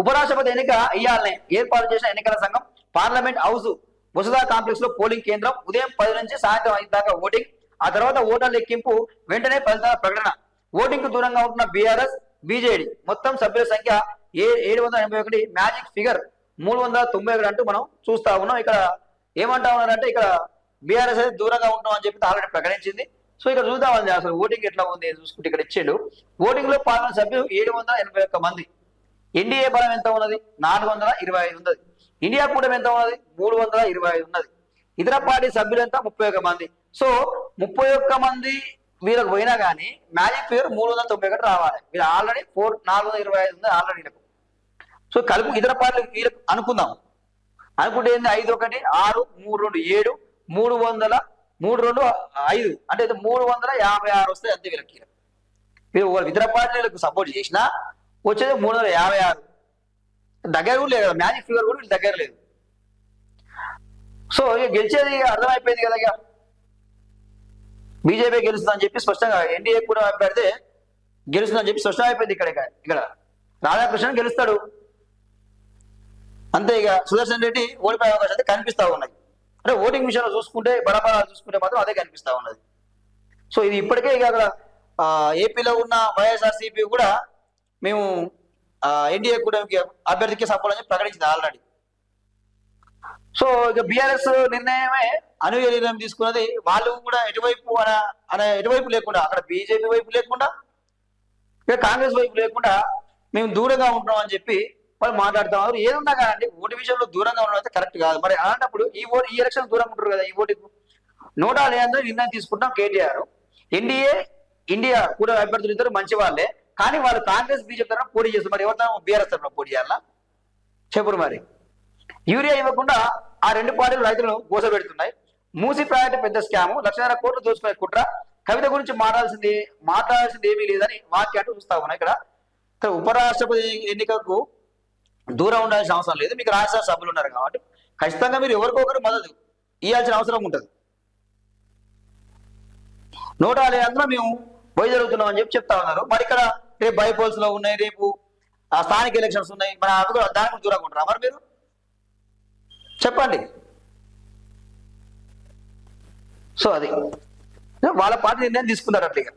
ఉపరాష్ట్రపతి ఎన్నిక ఇయ్యాలనే ఏర్పాటు చేసిన ఎన్నికల సంఘం పార్లమెంట్ హౌస్ వసుధా కాంప్లెక్స్ లో పోలింగ్ కేంద్రం ఉదయం 10 నుంచి సాయంత్రం 5 దాకా ఓటింగ్. ఆ తర్వాత ఓటర్ల లెక్కింపు, వెంటనే ఫలితాల ప్రకటన. ఓటింగ్ కు దూరంగా ఉంటున్న బీఆర్ఎస్ బీజేడీ మొత్తం సభ్యుల సంఖ్య 781, మ్యాజిక్ ఫిగర్ 391 అంటూ మనం చూస్తా ఉన్నాం. ఇక్కడ ఏమంటా ఉన్నారంటే ఇక్కడ బీఆర్ఎస్ అయితే దూరంగా ఉంటున్నాం అని చెప్పి ఆల్రెడీ ప్రకటించింది. సో ఇక్కడ చూద్దామండి అసలు ఓటింగ్ ఎట్లా ఉంది చూసుకుంటే ఇక్కడ ఇచ్చాడు. ఓటింగ్ లో పాల్గొన్న సభ్యులు 781 మంది. ఎన్డీఏ బలం ఎంత ఉన్నది? 425 ఉన్నది. ఇండియా కూటమి ఎంత ఉన్నది? 325 ఉన్నది. ఇతర పార్టీ సభ్యులు ఎంత? 31 మంది. సో 31 మంది వీళ్ళకి పోయినా కానీ మ్యాజిక్ ఫిగర్ 391 రావాలి. వీళ్ళు ఆల్రెడీ 425 ఉంది ఆల్రెడీ వీళ్ళకు. సో కలుపు ఇతర పార్టీలకు వీళ్ళకు అనుకుందాం. అనుకుంటే ఏంది? 5 1 6 3 2 7 300 5 అంటే 356 వస్తాయి అంతే వీళ్ళకి. వీళ్ళు ఇతర పార్టీలకు సపోర్ట్ చేసినా వచ్చేది 356. దగ్గర కూడా లేదు కదా, మ్యాజిక్ ఫిగర్ కూడా వీళ్ళు దగ్గర లేదు. సో ఇక గెలిచేది అర్థమైపోయింది కదా. ఇక బీజేపీ గెలుస్తుందని చెప్పి స్పష్టంగా, ఎన్డీఏ కూడా పెడితే గెలుస్తుందని చెప్పి స్పష్టం అయిపోయింది. ఇక్కడ రాధాకృష్ణన్ గెలుస్తాడు అంతే. ఇక సుదర్శన్ రెడ్డి ఓడిపోయే అవకాశం అయితే కనిపిస్తా ఉన్నాయి. అంటే ఓటింగ్ విషయంలో చూసుకుంటే బరాబరా చూసుకుంటే మాత్రం అదే కనిపిస్తా ఉన్నది. సో ఇది ఇప్పటికే ఇక అక్కడ ఏపీలో ఉన్న వైఎస్ఆర్సీపీ కూడా మేము ఎన్డీఏ కూడా అభ్యర్థికి సపోర్ట్ అని ప్రకటించింది ఆల్రెడీ. సో ఇక బీఆర్ఎస్ నిర్ణయమే అనూహ్య నిర్ణయం తీసుకున్నది. వాళ్ళు కూడా ఎటువైపు లేకుండా, అక్కడ బీజేపీ వైపు లేకుండా ఇక కాంగ్రెస్ వైపు లేకుండా మేము దూరంగా ఉంటున్నాం అని చెప్పి వాళ్ళు మాట్లాడుతున్నారు. ఏదున్నా కానీ ఓటు విషయంలో దూరంగా ఉండడం అయితే కరెక్ట్ కాదు. మరి అలాంటప్పుడు ఈ ఎలక్షన్ దూరంగా ఉంటారు కదా. ఈ ఓటుకు 106 నిర్ణయం తీసుకుంటాం కేటీఆర్. ఇండియా కూడా అభ్యర్థులు ఇద్దరు మంచి వాళ్ళే, కానీ వాళ్ళు కాంగ్రెస్ బీజేపీ తరఫున పోటీ చేస్తారు. మరి ఎవరితో బీఆర్ఎస్ తరఫున పోటీ చేయాలా చెప్పుడు. మరి యూరియా ఇవ్వకుండా ఆ రెండు పార్టీలు రైతులను గోసపెడుతున్నాయి. మూసి ప్రాజెక్టు పెద్ద స్కాము, 1,00,000 కోట్లు దోచుకునే కుట్ర, కవిత గురించి మాట్లాడాల్సింది ఏమీ లేదని వాక్యాలు చూస్తా ఉన్నాయి. ఇక్కడ ఉపరాష్ట్రపతి ఎన్నికకు దూరం ఉండాల్సిన అవసరం లేదు. మీకు రాజ్యసభ సభ్యులు ఉన్నారు కాబట్టి ఖచ్చితంగా మీరు ఎవరికొకరు మద్దతు ఇవ్వాల్సిన అవసరం ఉంటుంది. 106 మేము పోయి జరుగుతున్నాం అని చెప్పి చెప్తా ఉన్నారు. మరి ఇక్కడ రేపు బైపోల్స్ లో ఉన్నాయి, రేపు స్థానిక ఎలక్షన్స్ ఉన్నాయి. మరి అది కూడా దాని కూడా దూరంగా ఉంటారా మరి మీరు చెప్పండి. సో అది వాళ్ళ పార్టీ నిర్ణయం తీసుకున్నారు అట్లా.